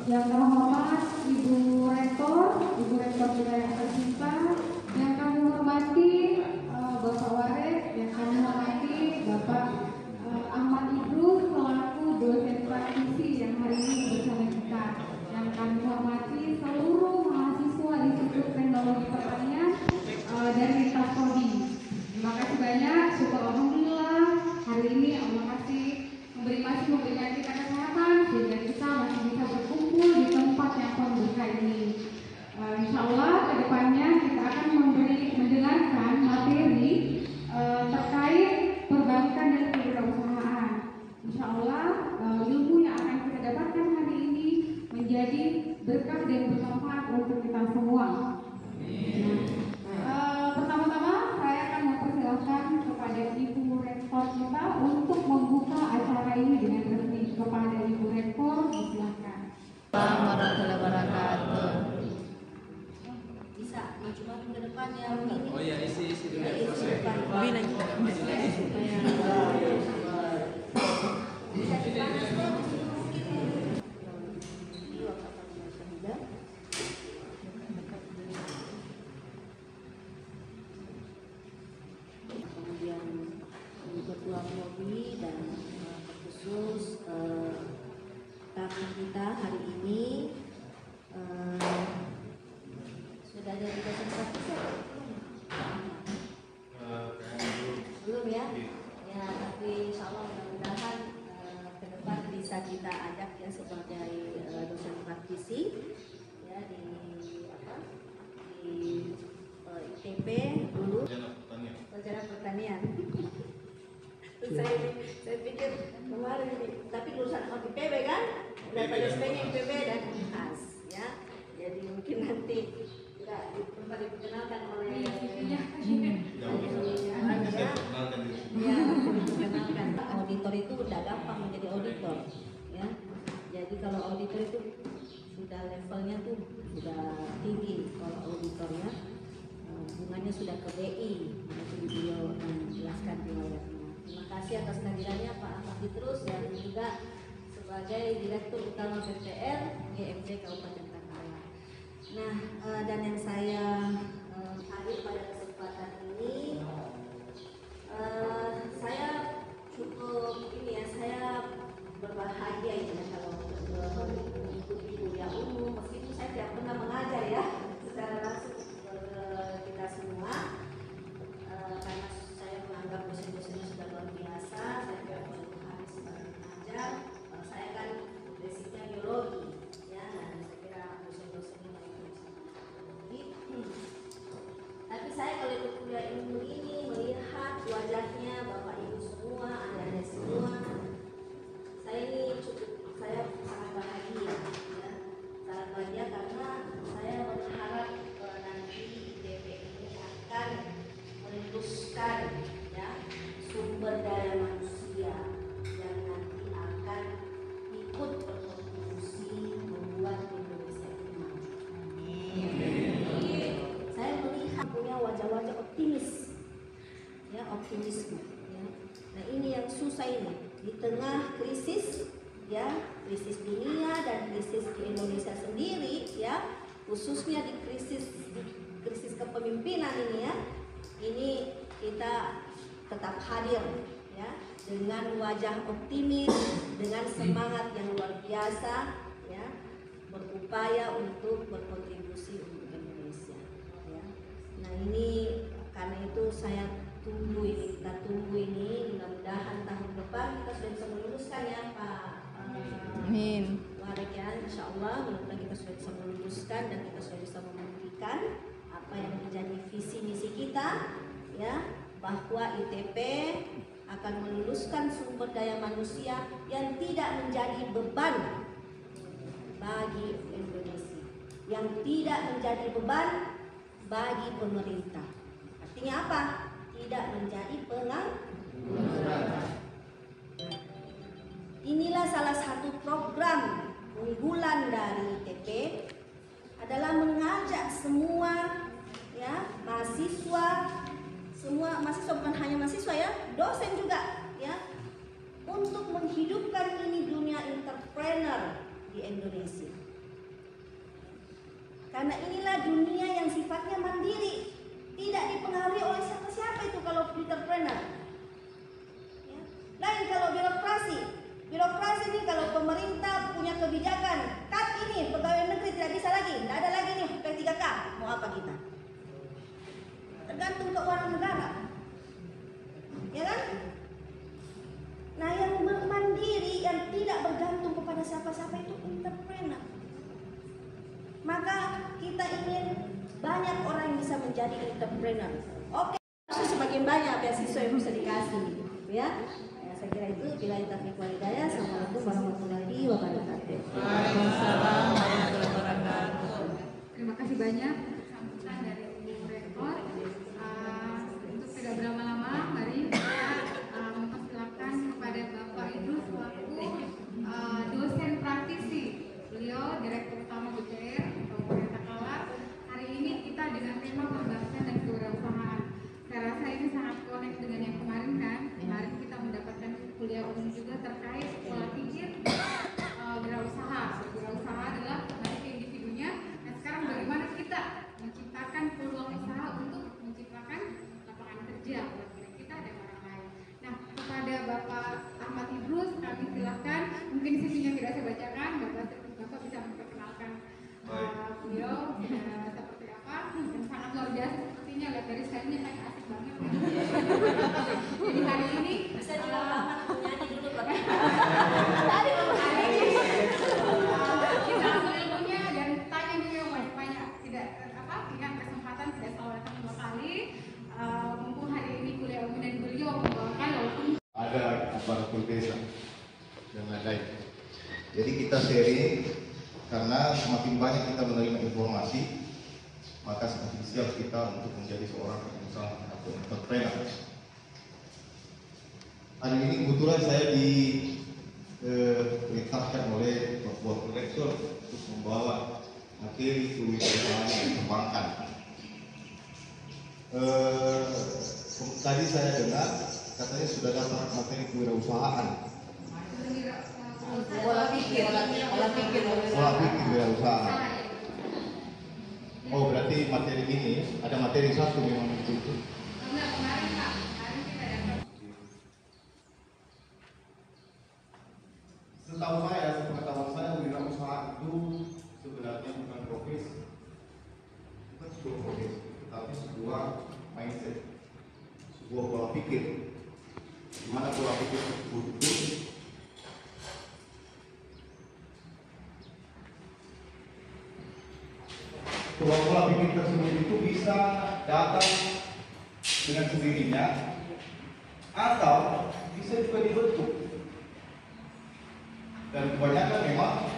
Yang terhormat Ibu Rektor Wilayah Persita, yang kami hormati Bapak Warid, yang kami hormati Bapak Ahmad Idrus selaku dosen praktisi yang hari ini bersama kita, yang kami hormati seluruh mahasiswa Institut Teknologi Pertanian dari Lintas Prodi. Terima kasih banyak, syukur alhamdulillah hari ini Allah masih memberikan kita kesehatan sehingga kita masih bisa berkumpul di tempat yang penuh berkah ini. Insya Allah kedepannya kita akan mendengarkan materi terkait perbankan dan kewirausahaan. Insya Allah ilmu yang akan kita dapatkan hari ini menjadi berkah dan bermanfaat untuk kita semua. Pertama-tama saya akan mempersilahkan kepada Ibu Rektor kita untuk membuka acara ini dengan resmi. Kepada Ibu Rektor, silakan. Assalamualaikum warahmatullahi wabarakatuh. Bisa maju ke depan ya. Oh iya, isi dulu. Kemudian ketua prodi dan khusus tamu kita hari ini sudah ada tiga sempat belum ya? Ya, tapi insya Allah mudah-mudahan ke depan bisa kita ajak ya sebagai dosen praktisi ya di ITP dulu pelajaran pertanian. Terus saya pikir kemarin ini, tapi lulusan IPB kan, udah PSP-nya IPB dan UNHAS ya. Jadi mungkin nanti tidak diperkenalkan oleh diperkenalkan. Auditor itu udah gampang menjadi auditor ya. Jadi kalau auditor itu sudah levelnya tuh sudah tinggi. Kalau auditornya hubungannya sudah ke BI, nanti beliau menjelaskan riwayatnya. Terima kasih atas kehadirannya Pak Ahmad Idrus dan juga sebagai Direktur Utama BPR GMJ Kabupaten Tanggerang. Nah, dan yang saya hadir pada kesempatan ini, saya cukup saya berbahagia ya kalau mengikuti kuliah umum, meskipun saya tidak pernah mengajar ya secara langsung kita semua, karena saya menganggap dosen-dosennya sudah luar biasa. Saya juga cukup hari sebagai pengajar. Saya kan basicnya biologi ya, dan saya kira dosen-dosennya banyak biologi. Tapi saya kalau ikut kuliah ilmu ini melihat wajahnya Bapak Ibu semua, adik-adik semua, saya sangat bahagia ya, sangat bahagia karena saya berharap nanti ITP ini akan meneruskan ya sumber daya manusia yang nanti akan ikut berkontribusi membuat Indonesia ini maju. Saya melihat punya wajah-wajah optimis ya, optimisme ya. Nah, ini yang susah ini di tengah krisis ya, krisis dunia dan krisis di Indonesia sendiri ya, khususnya di krisis kepemimpinan ini ya. Ini kita tetap hadir ya dengan wajah optimis, dengan semangat yang luar biasa ya, berupaya untuk berkontribusi untuk Indonesia ya. Nah, ini karena itu saya kita tunggu ini, mudah-mudahan tahun depan kita sudah bisa meluluskan ya Pak. Amin. Warik ya, insya Allah mudah-mudahan kita sudah bisa meluluskan dan kita sudah bisa membuktikan apa yang menjadi visi misi kita ya, bahwa ITP akan meluluskan sumber daya manusia yang tidak menjadi beban bagi Indonesia, yang tidak menjadi beban bagi pemerintah. Artinya apa? Tidak menjadi pengangguran. Inilah salah satu program unggulan dari ITP, adalah mengajak semua ya mahasiswa, semua mahasiswa, bukan hanya mahasiswa ya, dosen juga ya, untuk menghidupkan ini dunia entrepreneur di Indonesia. Karena inilah dunia yang sifatnya mandiri, tidak dipengaruhi oleh siapa-siapa itu kalau entrepreneur. Ya. Lain kalau birokrasi. Birokrasi ini kalau pemerintah punya kebijakan, cut ini pegawai negeri tidak bisa lagi, tidak ada lagi nih P3K, mau apa kita? Tergantung keuangan negara, ya kan? Nah, yang mandiri, yang tidak bergantung kepada siapa-siapa itu entrepreneur. Maka kita ingin banyak orang yang bisa menjadi entrepreneur. Oke, semakin banyak beasiswa yang bisa dikasih, ya. Saya kira itu. Bila taufiq wal hidayah. Assalamualaikum warahmatullahi wabarakatuh. Waalaikumsalam warahmatullahi wabarakatuh. Terima kasih banyak sambutan dari Ibu Rektor. Untuk tidak berlama-lama, mari kita mempersilakan kepada Bapak Idrus selaku dosen praktisi. Beliau Direktur Utama BCR Kabupaten Takalar. Hari ini kita dengan tema pembahasan dan kewirausahaan. Saya rasa ini sangat connect dengan yang kemarin kan. Kemarin kita mendapatkan kuliah umum juga terkait pola pikir wirausaha. Wirausaha adalah kembali ke individunya. Nah, sekarang bagaimana kita menciptakan peluang usaha untuk menciptakan lapangan kerja buat kita dan orang lain. Nah, kepada Bapak Ahmad Idrus kami silakan. Mungkin sisinya tidak saya bacakan. Bapak bisa memperkenalkan beliau seperti apa. Dan sangat luar biasa sepertinya, lihat dari stylenya kayak asik banget. Jadi hari ini Bisa juga Bapak nyanyi dulu, Pak. hari ini kita ambil ilmunya dan tanya beliau banyak. Tidak dengan kesempatan tidak selalu datang 2 kali. Mumpung hari ini kuliah umum dan beliau membawakan walaupun ada aparatur desa dan lain-lain. Jadi kita sharing karena semakin banyak kita menerima informasi, maka semakin siap kita untuk menjadi seorang pengusaha atau entrepreneur. Hari ini kebetulan saya diperintahkan oleh Bapak Rektor untuk membawa materi kewirausahaan yang perbankan. Tadi saya dengar katanya sudah dapat materi kewirausahaan. Pola pikir Kewirausahaan. Oh, berarti materi ini ada materi satu memang itu. enggak kemarin Pak, kemarin kita dapat. Setahu saya, sepengetahuan saya, wirausaha itu sebenarnya bukan profesi, bukan sebuah profesi, tetapi sebuah mindset, sebuah pola pikir. Di mana pola pikir tersebut itu pola pikir tersebut itu bisa datang dengan sendirinya atau bisa juga dibentuk. Dan kebanyakan memang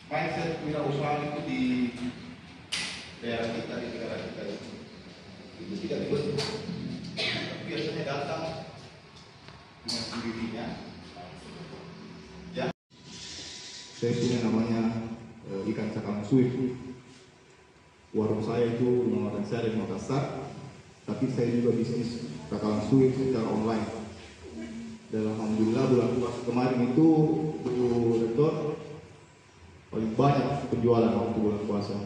mindset wirausaha itu di daerah kita, di negara kita itu tidak dibentuk. Tapi biasanya datang dengan sendirinya. Ya. Saya punya namanya ikan cakalang suit. Warung saya itu rumah makan saya di Makassar, tapi saya juga bisnis cakalang suit secara online. Dan alhamdulillah bulan puasa kemarin itu Bu Rektor paling banyak penjualan waktu bulan puasa.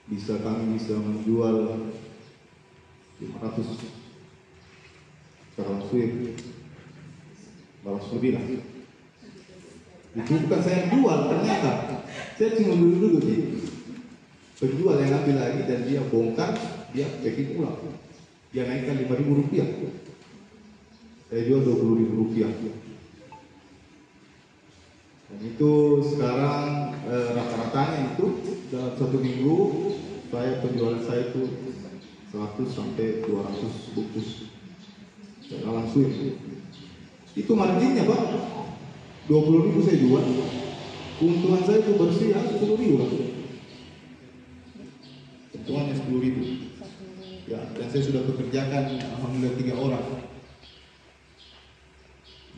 Kami bisa menjual 500 cakalang suit, 500 lebih lah. Itu bukan saya yang jual, ternyata saya cuma dulu sih. Penjual yang ambil lagi dan dia bongkar, dia packing ulang. Dia naikkan Rp5.000. Saya jual Rp20.000. Dan itu sekarang rata-ratanya itu dalam 1 minggu penjualan saya itu 100 sampai 200 bungkus cakalang suit. Itu marginnya Pak, 20.000 saya jual. Keuntungan saya itu bersih ya 10.000. Keuntungannya 10.000. Ya, dan saya sudah pekerjakan alhamdulillah 3 orang.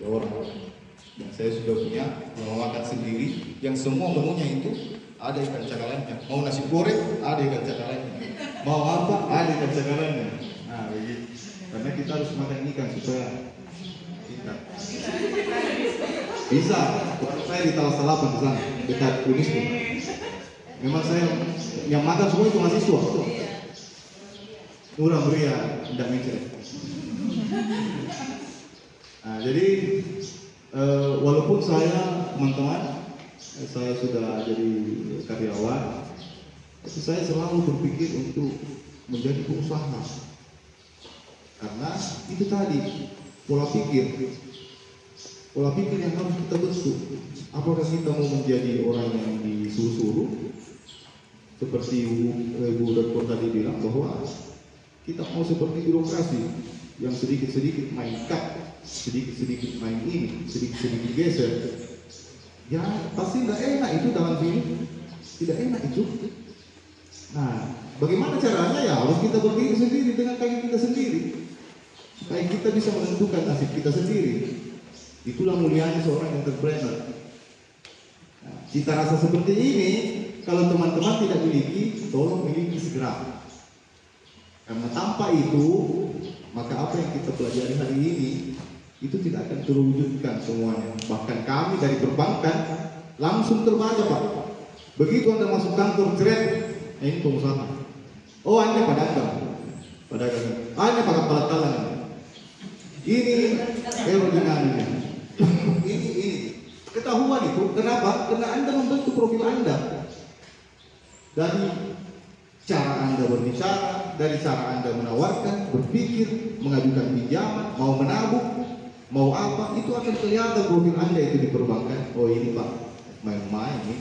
3 orang. Dan saya sudah punya rumah makan sendiri yang semua menunya itu ada ikan cakalangnya. Mau nasi goreng ada ikan cakalangnya. Mau apa ada ikan cakalangnya. Nah begitu. Karena kita harus makan ikan supaya kita bisa. Saya di Talas Salapan di sana dekat Unismi. Memang saya yang makan semua itu mahasiswa. Murah meriah, tidak mikir. Nah, jadi walaupun saya teman-teman, saya sudah jadi karyawan, tapi saya selalu berpikir untuk menjadi pengusaha. Karena itu tadi pola pikir yang harus kita bentuk. Apakah kita mau menjadi orang yang disuruh-suruh seperti Bu Rektor tadi bilang bahwa kita mau seperti birokrasi yang sedikit-sedikit main cut, sedikit-sedikit main ini, sedikit-sedikit geser. Ya pasti nggak enak itu dalam sini, tidak enak itu. Nah, bagaimana caranya? Ya harus kita berdiri sendiri dengan kaki kita sendiri, supaya kita bisa menentukan nasib kita sendiri. Itulah mulianya seorang entrepreneur. Nah, cita rasa seperti ini, kalau teman-teman tidak miliki, tolong miliki segera. Karena tanpa itu, maka apa yang kita pelajari hari ini, itu tidak akan terwujudkan semuanya. Bahkan kami dari perbankan, langsung terbaca Pak. Begitu Anda masuk kantor, ini pengusaha. Oh, Anda pedagang. Anda pakai pelatalan. Ini aerodinamika. ini ketahuan itu. Kenapa? Karena Anda membentuk profil Anda dari cara Anda berbicara, dari cara Anda menawarkan, berpikir, mengajukan pinjaman, mau menabung, mau apa, itu akan kelihatan profil Anda itu di perbankan. Oh ini Pak, main-main nih.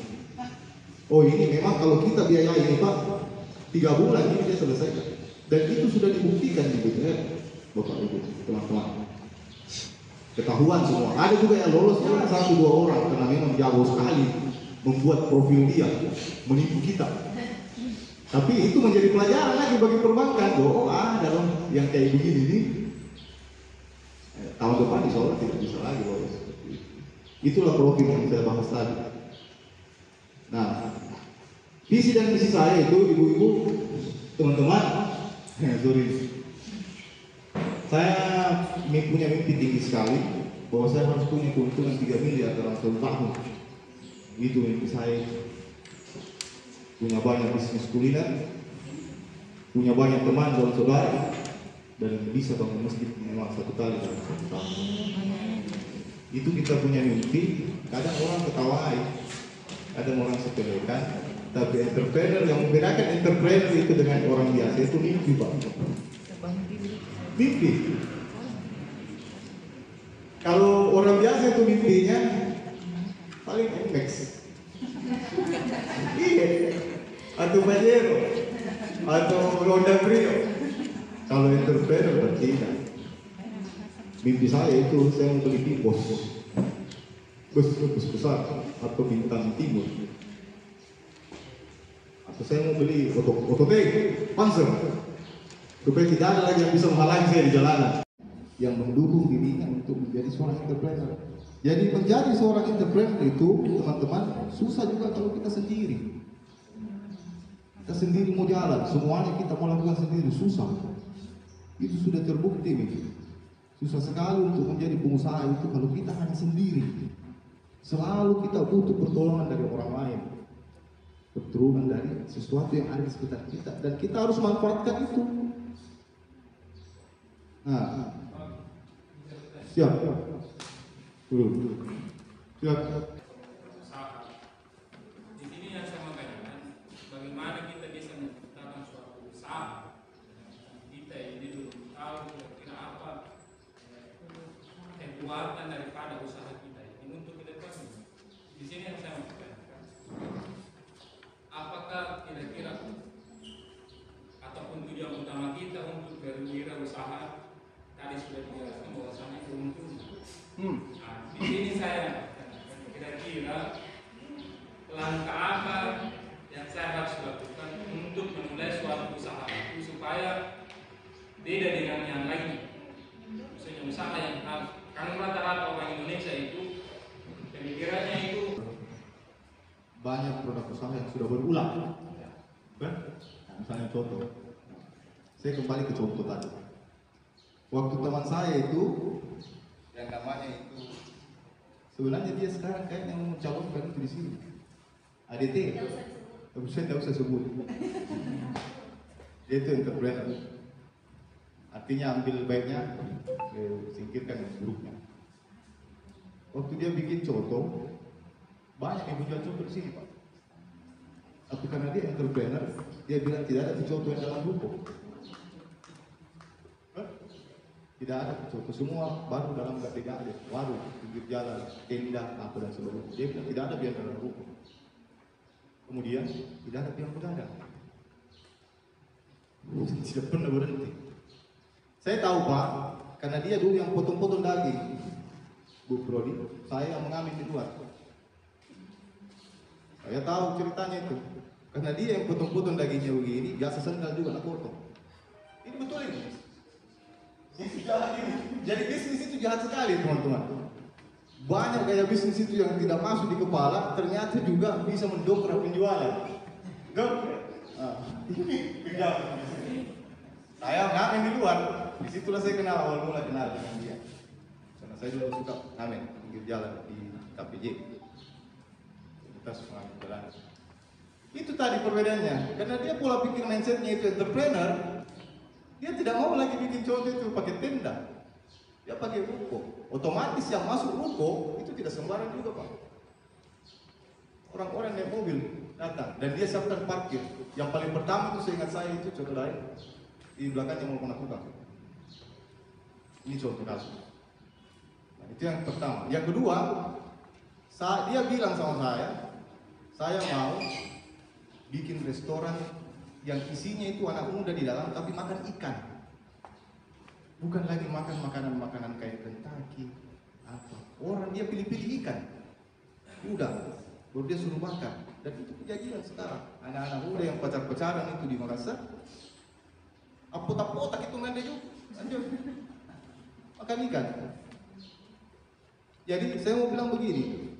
Oh ini memang kalau kita biaya ini Pak, 3 bulan ini dia selesaikan. Dan itu sudah dibuktikan di BPR, Bapak Ibu, teman-teman. Ketahuan semua. Ada juga yang lolos orang 1-2 orang karena memang jago sekali membuat profil dia, menipu kita. Tapi itu menjadi pelajaran lagi bagi perbankan. Oh, dalam yang kayak begini nih, tahun depan insya Allah tidak bisa lagi lolos. Itulah profil yang saya bahas tadi. Nah, visi dan misi saya itu, ibu-ibu, teman-teman, sorry. Saya punya mimpi tinggi sekali bahwa saya harus punya keuntungan 3 miliar dalam 1 tahun. Itu mimpi saya. Punya banyak bisnis kuliner, punya banyak teman dan saudara, dan bisa bangun masjid minimal 1 kali dalam 1 tahun. Itu kita punya mimpi. Kadang orang ketawai, kadang orang sepelekan. Tapi entrepreneur, yang membedakan entrepreneur itu dengan orang biasa itu mimpi Pak. Mimpi. Kalau orang biasa itu mimpinya paling MX, iya, atau Pajero, atau Honda Brio. Kalau entrepreneur tidak. Mimpi saya itu saya mau beli bus besar atau bintang timur. Atau saya mau beli ototek, Panzer. Supaya tidak ada lagi yang bisa menghalangi saya di jalanan. Yang mendukung dirinya untuk menjadi seorang entrepreneur. Jadi menjadi seorang entrepreneur itu, teman-teman, susah juga kalau kita sendiri. Kita sendiri mau jalan, semuanya kita mau lakukan sendiri, susah. Itu sudah terbukti nih. Susah sekali untuk menjadi pengusaha itu kalau kita hanya sendiri. Selalu kita butuh pertolongan dari orang lain. Pertolongan dari sesuatu yang ada di sekitar kita. Dan kita harus manfaatkan itu. Nah, siap. Siap. Di sini yang saya mau tanyakan, bagaimana kita bisa menciptakan suatu usaha kita ini dulu tahu kira-kira apa kekuatan daripada usaha kita ini untuk ke depan. Di sini yang saya mau tanyakan, apakah kira-kira ataupun tujuan utama kita untuk berwirausaha tadi sudah dijelaskan bahwasanya keuntungan. Nah, di sini saya kira-kira langkah apa yang saya harus lakukan untuk memulai suatu usaha itu supaya beda dengan yang lain. Misalnya usaha yang harus, karena rata-rata orang Indonesia itu pemikirannya itu banyak produk usaha yang sudah berulang. Kan? Misalnya contoh, saya kembali ke contoh tadi. Waktu teman saya itu, yang namanya itu, sebenarnya dia sekarang kayaknya mau mencalonkan itu di sini. ADT. Tapi saya tidak usah sebut. Dia itu entrepreneur. Artinya ambil baiknya, singkirkan yang buruknya. Waktu dia bikin contoh, banyak yang menjual contoh di sini, Pak. Tapi karena dia entrepreneur, dia bilang tidak ada contoh yang dalam ruko. Tidak ada contoh, semua baru dalam tidak ada. Warung, pinggir jalan, tenda, apa dan sebagainya. Dia bilang tidak ada biar dalam ruko. Kemudian tidak ada yang begadang. Tidak pernah berhenti. Saya tahu, Pak, karena dia dulu yang potong-potong daging. Bu Prodi, saya yang mengamen di luar. Saya tahu ceritanya itu. Karena dia yang potong-potong dagingnya begini, biasa sendal juga nak potong. Ini betul ini. Ini jahat ini. Jadi bisnis itu jahat sekali, teman-teman. Banyak gaya bisnis itu yang tidak masuk di kepala, ternyata juga bisa mendongkrak penjualan. Saya ngamen di luar, disitulah saya kenal, awal mula kenal dengan dia. Karena saya dulu suka ngamen pinggir jalan di KPJ. Kita semua jalan. Itu tadi perbedaannya, karena dia pola pikir mindsetnya itu entrepreneur, dia tidak mau lagi bikin contoh itu pakai tenda. Dia pakai ruko. Otomatis yang masuk ruko itu tidak sembarang juga, Pak. Orang-orang naik mobil datang dan dia siapkan parkir. Yang paling pertama itu seingat saya itu contoh lain di belakangnya mau kena tukang. Ini contoh kasus. Nah, itu yang pertama. Yang kedua, dia bilang sama saya mau bikin restoran yang isinya itu anak muda di dalam tapi makan ikan. Bukan lagi makan makanan kayak Kentucky apa. Orang dia pilih-pilih ikan. Udah, baru dia suruh makan. Dan itu kejadian sekarang. Anak-anak muda yang pacar-pacaran itu di Makassar, apotak-potak itu ngande juga. Lanjut. Makan ikan. Jadi saya mau bilang begini.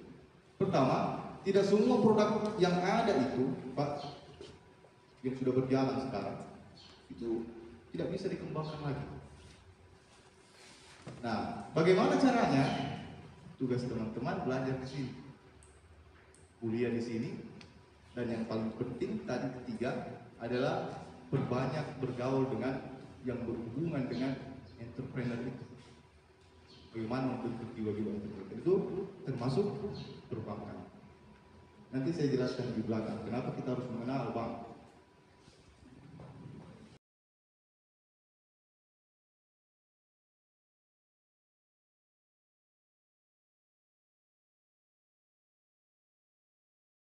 Pertama, tidak semua produk yang ada itu, Pak, yang sudah berjalan sekarang, itu tidak bisa dikembangkan lagi. Nah, bagaimana caranya? Tugas teman-teman belajar di sini, kuliah di sini, dan yang paling penting tadi ketiga adalah berbanyak bergaul dengan yang berhubungan dengan entrepreneur itu. Bagaimana membentuk jiwa-jiwa entrepreneur itu termasuk perbankan. Nanti saya jelaskan di belakang kenapa kita harus mengenal bank.